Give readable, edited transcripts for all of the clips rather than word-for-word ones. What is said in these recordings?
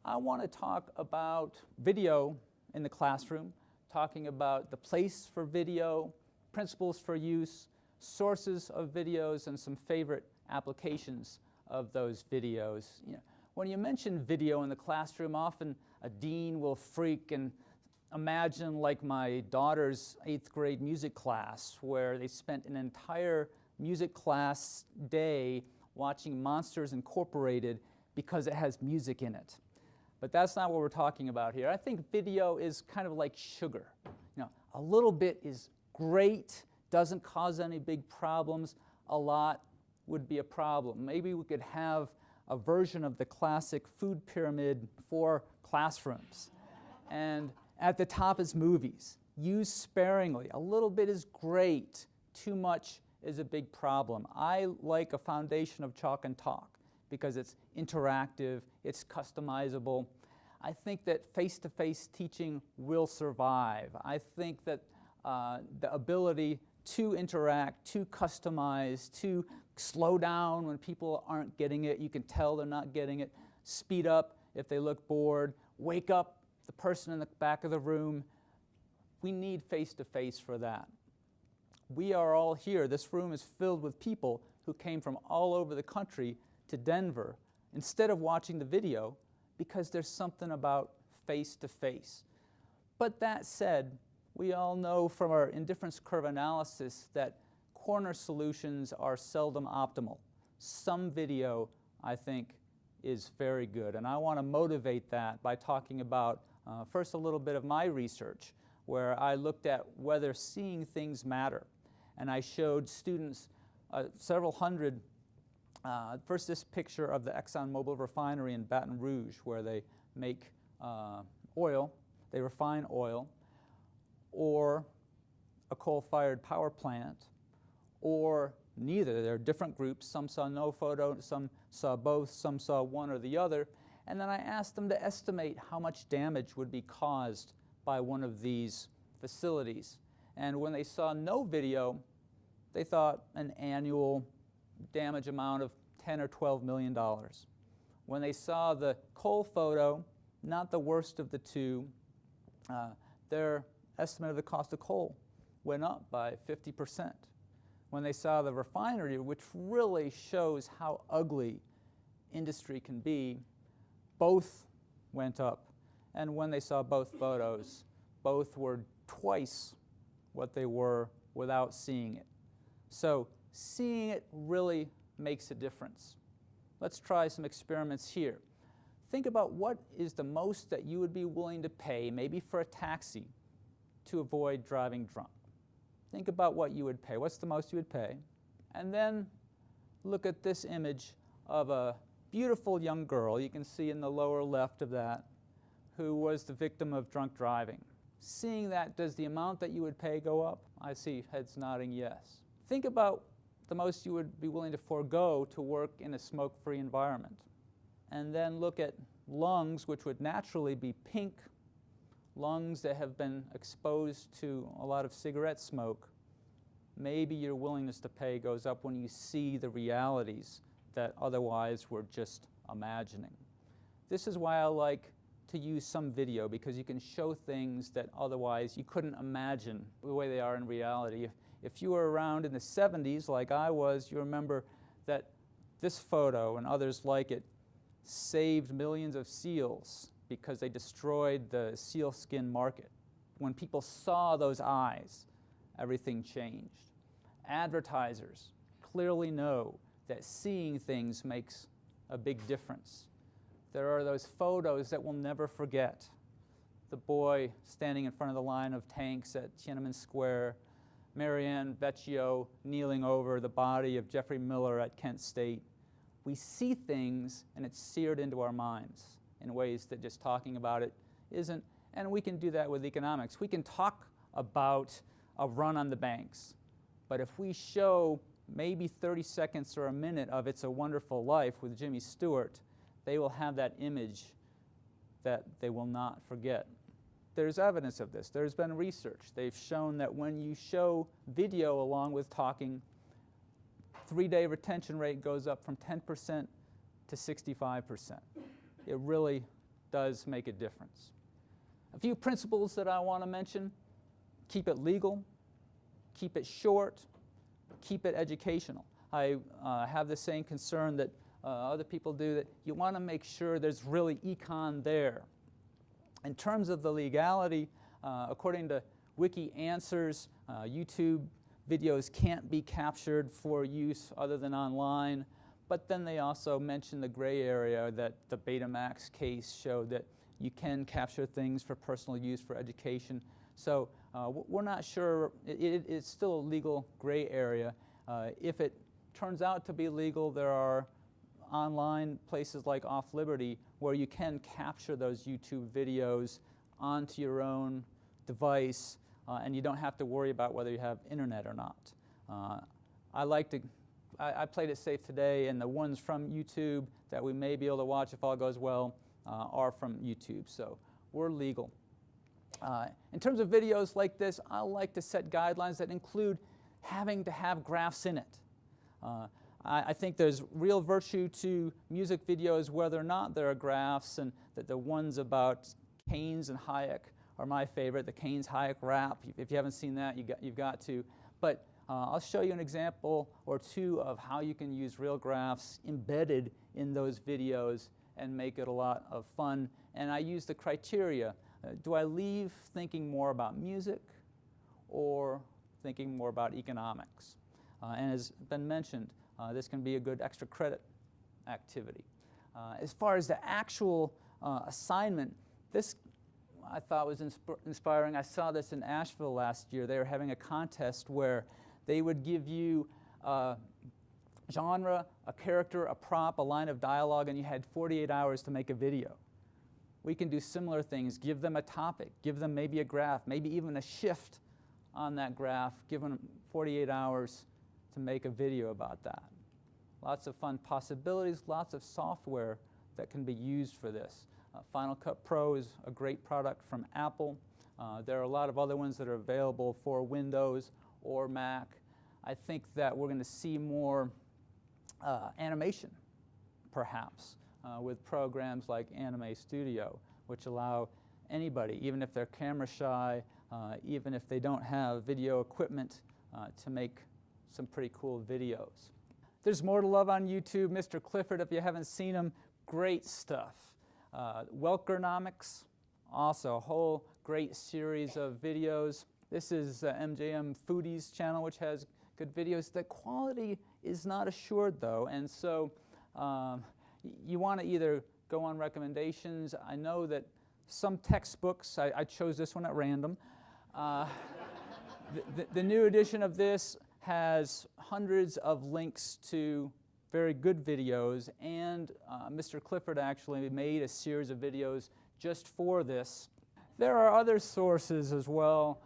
I want to talk about video in the classroom, talking about the place for video, principles for use, sources of videos, and some favorite applications of those videos. When you mention video in the classroom, often a dean will freak and imagine like my daughter's 8th grade music class, where they spent an entire music class day watching Monsters Incorporated because it has music in it. But that's not what we're talking about here. I think video is kind of like sugar. A little bit is great, doesn't cause any big problems. A lot would be a problem. Maybe we could have a version of the classic food pyramid for classrooms. And at the top is movies. Use sparingly. A little bit is great. Too much is a big problem. I like a foundation of chalk and talk because it's interactive, it's customizable. I think that face-to-face teaching will survive. I think that the ability to interact, to customize, to slow down when people aren't getting it, you can tell they're not getting it, speed up if they look bored, wake up the person in the back of the room. We need face-to-face for that. We are all here. This room is filled with people who came from all over the country to Denver instead of watching the video because there's something about face-to-face. But that said, we all know from our indifference curve analysis that corner solutions are seldom optimal. Some video, I think, is very good. And I want to motivate that by talking about first a little bit of my research, where I looked at whether seeing things matter. And I showed students several hundred, first this picture of the ExxonMobil refinery in Baton Rouge, where they make oil, they refine oil, or a coal-fired power plant, or neither. There are different groups. Some saw no photo, some saw both, some saw one or the other. And then I asked them to estimate how much damage would be caused by one of these facilities. And when they saw no video, they thought an annual damage amount of $10 or $12 million. When they saw the coal photo, not the worst of the two, their estimate of the cost of coal went up by 50%. When they saw the refinery, which really shows how ugly industry can be, both went up. And when they saw both photos, both were twice what they were without seeing it. So seeing it really makes a difference. Let's try some experiments here. Think about what is the most that you would be willing to pay, maybe for a taxi, to avoid driving drunk. Think about what you would pay. What's the most you would pay? And then look at this image of a beautiful young girl, you can see in the lower left of that, who was the victim of drunk driving. Seeing that, does the amount that you would pay go up? I see heads nodding yes. Think about the most you would be willing to forego to work in a smoke-free environment. And then look at lungs, which would naturally be pink, lungs that have been exposed to a lot of cigarette smoke. Maybe your willingness to pay goes up when you see the realities that otherwise we're just imagining. This is why I like to use some video, because you can show things that otherwise you couldn't imagine the way they are in reality. If you were around in the 70s like I was, you remember that this photo and others like it saved millions of seals because they destroyed the sealskin market. When people saw those eyes, everything changed. Advertisers clearly know that seeing things makes a big difference. There are those photos that we'll never forget. The boy standing in front of the line of tanks at Tiananmen Square, Marianne Vecchio kneeling over the body of Jeffrey Miller at Kent State. We see things and it's seared into our minds in ways that just talking about it isn't. And we can do that with economics. We can talk about a run on the banks, but if we show maybe 30 seconds or a minute of It's a Wonderful Life with Jimmy Stewart, they will have that image that they will not forget. There's evidence of this. There's been research. They've shown that when you show video along with talking, 3-day retention rate goes up from 10% to 65%. It really does make a difference. A few principles that I want to mention: keep it legal, keep it short, keep it educational. I have the same concern that other people do, that you want to make sure there's really econ there. In terms of the legality, according to Wiki Answers, YouTube videos can't be captured for use other than online, but then they also mention the gray area that the Betamax case showed that you can capture things for personal use, for education. So we're not sure. It's still a legal gray area. If it turns out to be legal, there are online places like Off Liberty where you can capture those YouTube videos onto your own device, and you don't have to worry about whether you have internet or not. I played it safe today, and the ones from YouTube that we may be able to watch if all goes well are from YouTube, so we're legal. In terms of videos like this, I like to set guidelines that include having to have graphs in it. I think there's real virtue to music videos whether or not there are graphs, and that the ones about Keynes and Hayek are my favorite. The Keynes-Hayek rap, if you haven't seen that, you've got to. But I'll show you an example or two of how you can use real graphs embedded in those videos and make it a lot of fun. And I use the criteria. Do I leave thinking more about music or thinking more about economics? And as been mentioned, this can be a good extra credit activity. As far as the actual assignment, this I thought was inspiring. I saw this in Asheville last year. They were having a contest where they would give you a genre, a character, a prop, a line of dialogue, and you had 48 hours to make a video. We can do similar things. Give them a topic, give them maybe a graph, maybe even a shift on that graph, give them 48 hours to make a video about that. Lots of fun possibilities, lots of software that can be used for this. Final Cut Pro is a great product from Apple. There are a lot of other ones that are available for Windows or Mac. I think that we're going to see more animation, perhaps, with programs like Anime Studio, which allow anybody, even if they're camera shy, even if they don't have video equipment, to make some pretty cool videos. There's more to love on YouTube. Mr. Clifford, if you haven't seen him, great stuff. Welkernomics, also a whole great series of videos. This is MJM Foodies channel, which has good videos. The quality is not assured, though, and so you want to either go on recommendations. I know that some textbooks, I chose this one at random. The new edition of this has hundreds of links to very good videos, and Mr. Clifford actually made a series of videos just for this. There are other sources as well.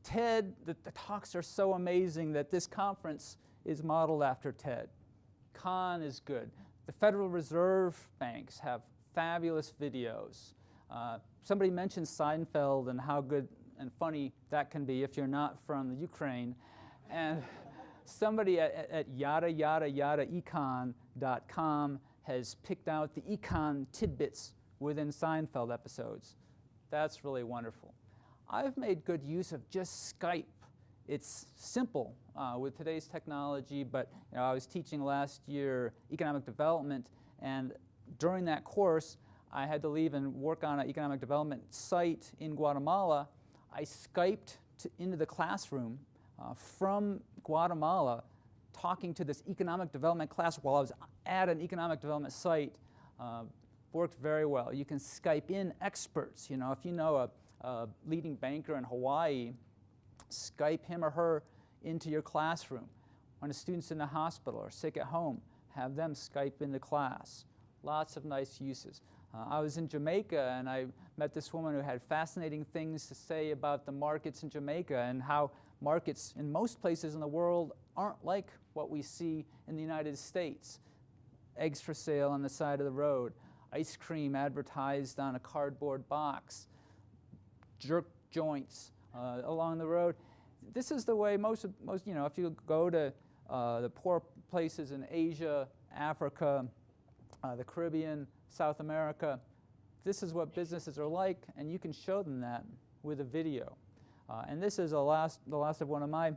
TED, the talks are so amazing that this conference is modeled after TED. Khan is good. The Federal Reserve banks have fabulous videos. Somebody mentioned Seinfeld and how good and funny that can be if you're not from the Ukraine. And somebody at yada-yada-yada-econ.com has picked out the econ tidbits within Seinfeld episodes. That's really wonderful. I've made good use of just Skype. It's simple with today's technology, but I was teaching last year economic development, and during that course, I had to leave and work on an economic development site in Guatemala. I Skyped into the classroom from Guatemala, talking to this economic development class while I was at an economic development site. Worked very well. You can Skype in experts. If you know a leading banker in Hawaii, Skype him or her into your classroom. When a student's in the hospital or sick at home, have them Skype into class. Lots of nice uses. I was in Jamaica, and I met this woman who had fascinating things to say about the markets in Jamaica and how markets in most places in the world aren't like what we see in the United States. Eggs for sale on the side of the road, ice cream advertised on a cardboard box, jerk joints along the road. This is the way most if you go to the poor places in Asia, Africa, the Caribbean, South America, this is what businesses are like, and you can show them that with a video. And this is the last of one of my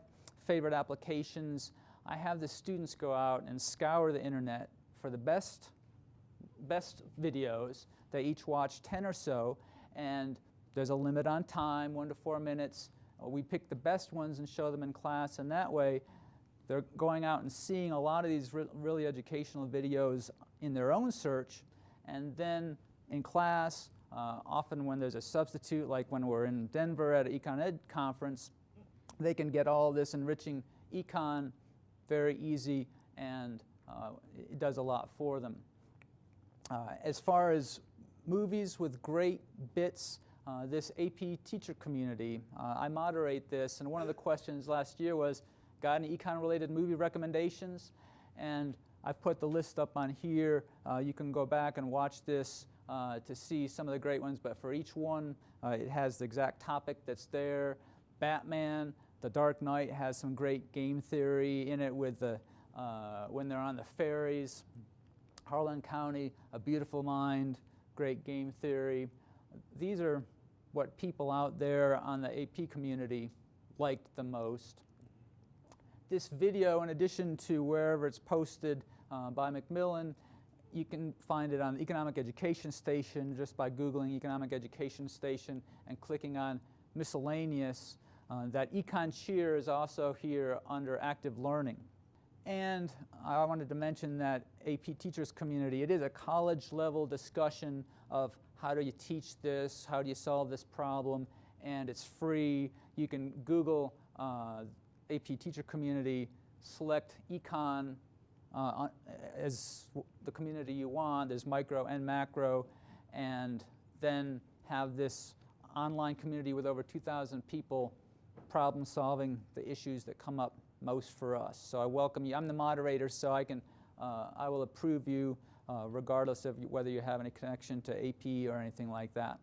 favorite applications. I have the students go out and scour the internet for the best videos. They each watch 10 or so, and there's a limit on time, 1 to 4 minutes. We pick the best ones and show them in class, and that way they're going out and seeing a lot of these really educational videos in their own search, and then in class, often when there's a substitute, like when we're in Denver at an Econ Ed conference, they can get all this enriching econ very easy, and it does a lot for them. As far as movies with great bits, this AP teacher community, I moderate this, and one of the questions last year was, got any econ-related movie recommendations? And I put the list up on here. You can go back and watch this to see some of the great ones, but for each one, it has the exact topic that's there. Batman, The Dark Knight has some great game theory in it with the when they're on the ferries. Harlan County, A Beautiful Mind, great game theory. These are what people out there on the AP community liked the most. This video, in addition to wherever it's posted by Macmillan, you can find it on the Economic Education Station just by Googling Economic Education Station and clicking on Miscellaneous. That Econ Cheer is also here under Active Learning. And I wanted to mention that AP Teachers Community, it is a college-level discussion of how do you teach this, how do you solve this problem, and it's free. You can Google AP Teacher Community, select Econ as the community you want. There's micro and macro, and then have this online community with over 2,000 people problem solving the issues that come up most for us. So I welcome you. I'm the moderator, so I will approve you regardless of whether you have any connection to AP or anything like that.